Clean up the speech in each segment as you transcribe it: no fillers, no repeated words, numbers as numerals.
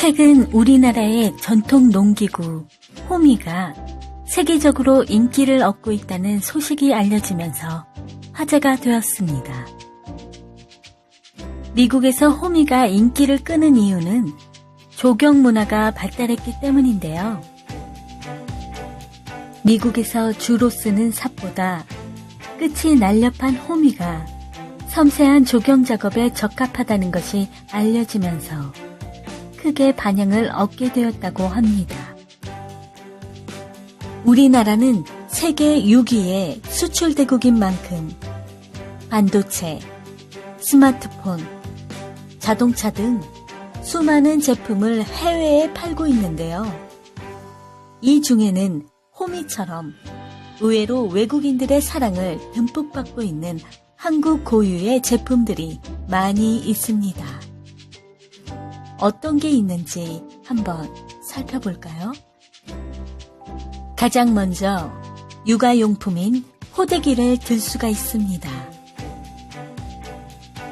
최근 우리나라의 전통 농기구 호미가 세계적으로 인기를 얻고 있다는 소식이 알려지면서 화제가 되었습니다. 미국에서 호미가 인기를 끄는 이유는 조경 문화가 발달했기 때문인데요. 미국에서 주로 쓰는 삽보다 끝이 날렵한 호미가 섬세한 조경 작업에 적합하다는 것이 알려지면서 크게 반향을 얻게 되었다고 합니다. 우리나라는 세계 6위의 수출 대국인 만큼 반도체, 스마트폰, 자동차 등 수많은 제품을 해외에 팔고 있는데요. 이 중에는 호미처럼 의외로 외국인들의 사랑을 듬뿍 받고 있는 한국 고유의 제품들이 많이 있습니다. 어떤 게 있는지 한번 살펴볼까요? 가장 먼저 육아용품인 포대기를 들 수가 있습니다.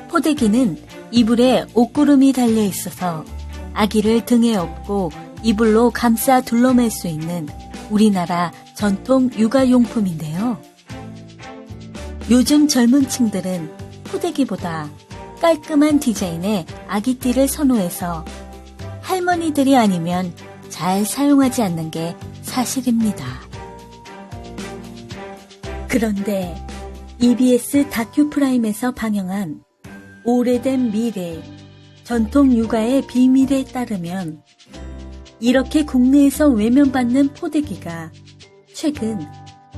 포대기는 이불에 옷구름이 달려 있어서 아기를 등에 업고 이불로 감싸 둘러맬 수 있는 우리나라 전통 육아용품인데요. 요즘 젊은 층들은 포대기보다 깔끔한 디자인의 아기띠를 선호해서 할머니들이 아니면 잘 사용하지 않는 게 사실입니다. 그런데 EBS 다큐프라임에서 방영한 오래된 미래, 전통 육아의 비밀에 따르면 이렇게 국내에서 외면받는 포대기가 최근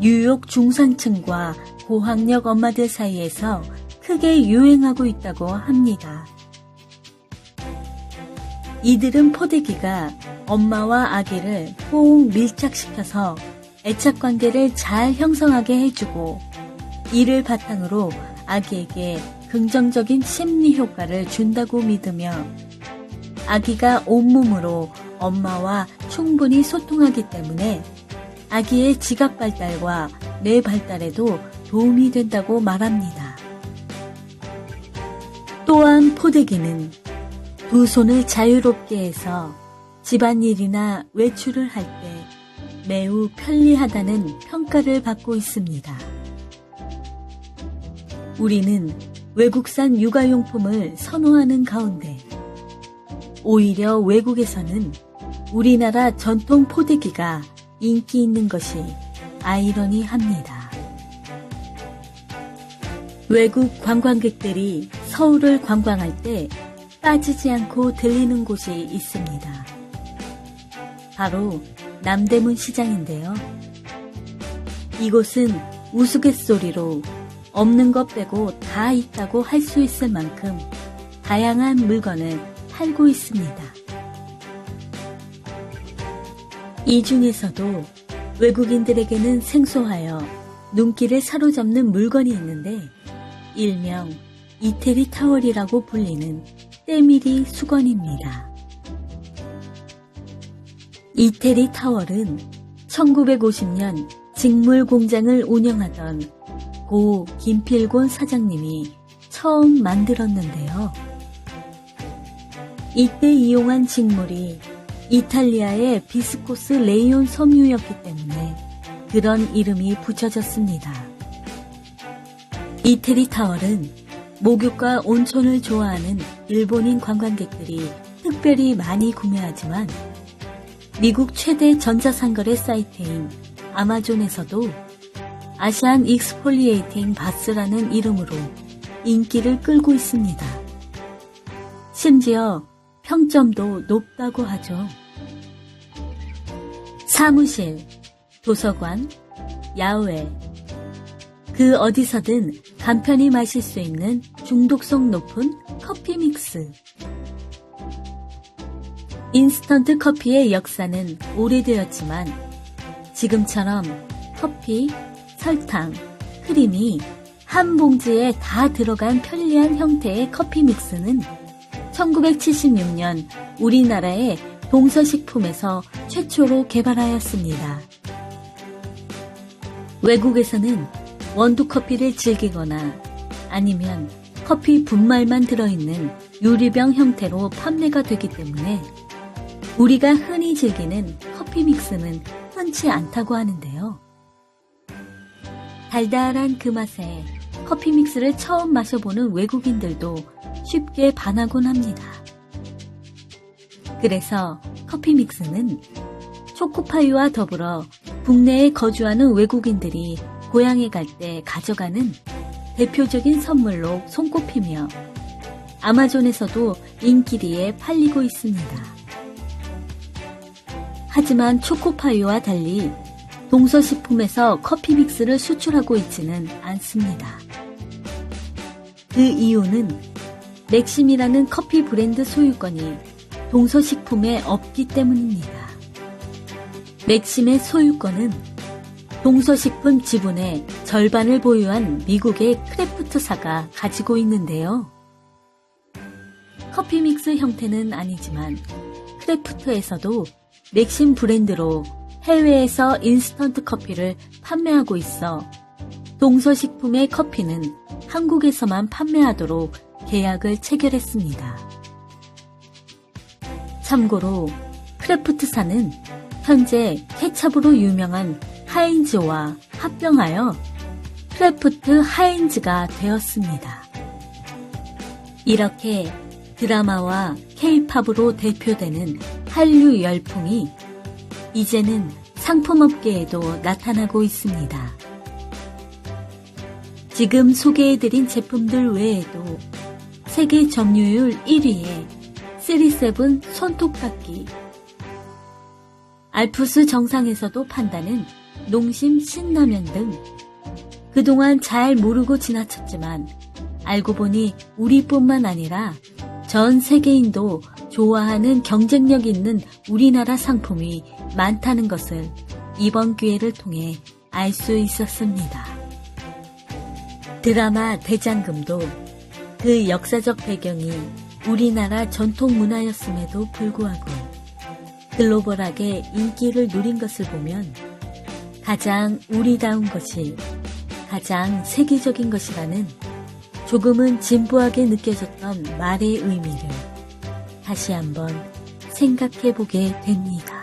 뉴욕 중산층과 고학력 엄마들 사이에서 크게 유행하고 있다고 합니다. 이들은 포대기가 엄마와 아기를 꼭 밀착시켜서 애착관계를 잘 형성하게 해주고 이를 바탕으로 아기에게 긍정적인 심리 효과를 준다고 믿으며 아기가 온몸으로 엄마와 충분히 소통하기 때문에 아기의 지각 발달과 뇌 발달에도 도움이 된다고 말합니다. 또한 포대기는 두 손을 자유롭게 해서 집안일이나 외출을 할 때 매우 편리하다는 평가를 받고 있습니다. 우리는 외국산 육아용품을 선호하는 가운데 오히려 외국에서는 우리나라 전통 포대기가 인기 있는 것이 아이러니합니다. 외국 관광객들이 서울을 관광할 때 빠지지 않고 들리는 곳이 있습니다. 바로 남대문 시장인데요. 이곳은 우스갯소리로 없는 것 빼고 다 있다고 할 수 있을 만큼 다양한 물건을 팔고 있습니다. 이 중에서도 외국인들에게는 생소하여 눈길을 사로잡는 물건이 있는데 일명 이태리 타월이라고 불리는 때밀이 수건입니다. 이태리 타월은 1950년 직물 공장을 운영하던 고 김필곤 사장님이 처음 만들었는데요. 이때 이용한 직물이 이탈리아의 비스코스 레이온 섬유였기 때문에 그런 이름이 붙여졌습니다. 이태리 타월은 목욕과 온천을 좋아하는 일본인 관광객들이 특별히 많이 구매하지만 미국 최대 전자상거래 사이트인 아마존에서도 아시안 익스폴리에이팅 바스라는 이름으로 인기를 끌고 있습니다. 심지어 평점도 높다고 하죠. 사무실, 도서관, 야외, 그 어디서든 간편히 마실 수 있는 중독성 높은 커피 믹스. 인스턴트 커피의 역사는 오래되었지만 지금처럼 커피, 설탕, 크림이 한 봉지에 다 들어간 편리한 형태의 커피 믹스는 1976년 우리나라의 동서식품에서 최초로 개발하였습니다. 외국에서는 원두커피를 즐기거나 아니면 커피 분말만 들어있는 유리병 형태로 판매가 되기 때문에 우리가 흔히 즐기는 커피 믹스는 흔치 않다고 하는데요. 달달한 그 맛에 커피 믹스를 처음 마셔보는 외국인들도 쉽게 반하곤 합니다. 그래서 커피 믹스는 초코파이와 더불어 국내에 거주하는 외국인들이 고향에 갈 때 가져가는 대표적인 선물로 손꼽히며 아마존에서도 인기리에 팔리고 있습니다. 하지만 초코파이와 달리 동서식품에서 커피 믹스를 수출하고 있지는 않습니다. 그 이유는 맥심이라는 커피 브랜드 소유권이 동서식품에 없기 때문입니다. 맥심의 소유권은 동서식품 지분의 절반을 보유한 미국의 크래프트사가 가지고 있는데요. 커피 믹스 형태는 아니지만 크래프트에서도 맥심 브랜드로 해외에서 인스턴트 커피를 판매하고 있어 동서식품의 커피는 한국에서만 판매하도록 계약을 체결했습니다. 참고로 크래프트사는 현재 케찹으로 유명한 하인즈와 합병하여 크래프트 하인즈가 되었습니다. 이렇게 드라마와 K-팝으로 대표되는 한류 열풍이 이제는 상품업계에도 나타나고 있습니다. 지금 소개해드린 제품들 외에도 세계 점유율 1위의 3-7 손톱깎이, 알프스 정상에서도 판다는 농심 신라면 등 그동안 잘 모르고 지나쳤지만 알고 보니 우리뿐만 아니라 전 세계인도 좋아하는 경쟁력 있는 우리나라 상품이 많다는 것을 이번 기회를 통해 알 수 있었습니다. 드라마 대장금도 그 역사적 배경이 우리나라 전통 문화였음에도 불구하고 글로벌하게 인기를 누린 것을 보면 가장 우리다운 것이 가장 세계적인 것이라는 조금은 진부하게 느껴졌던 말의 의미를 다시 한번 생각해 보게 됩니다.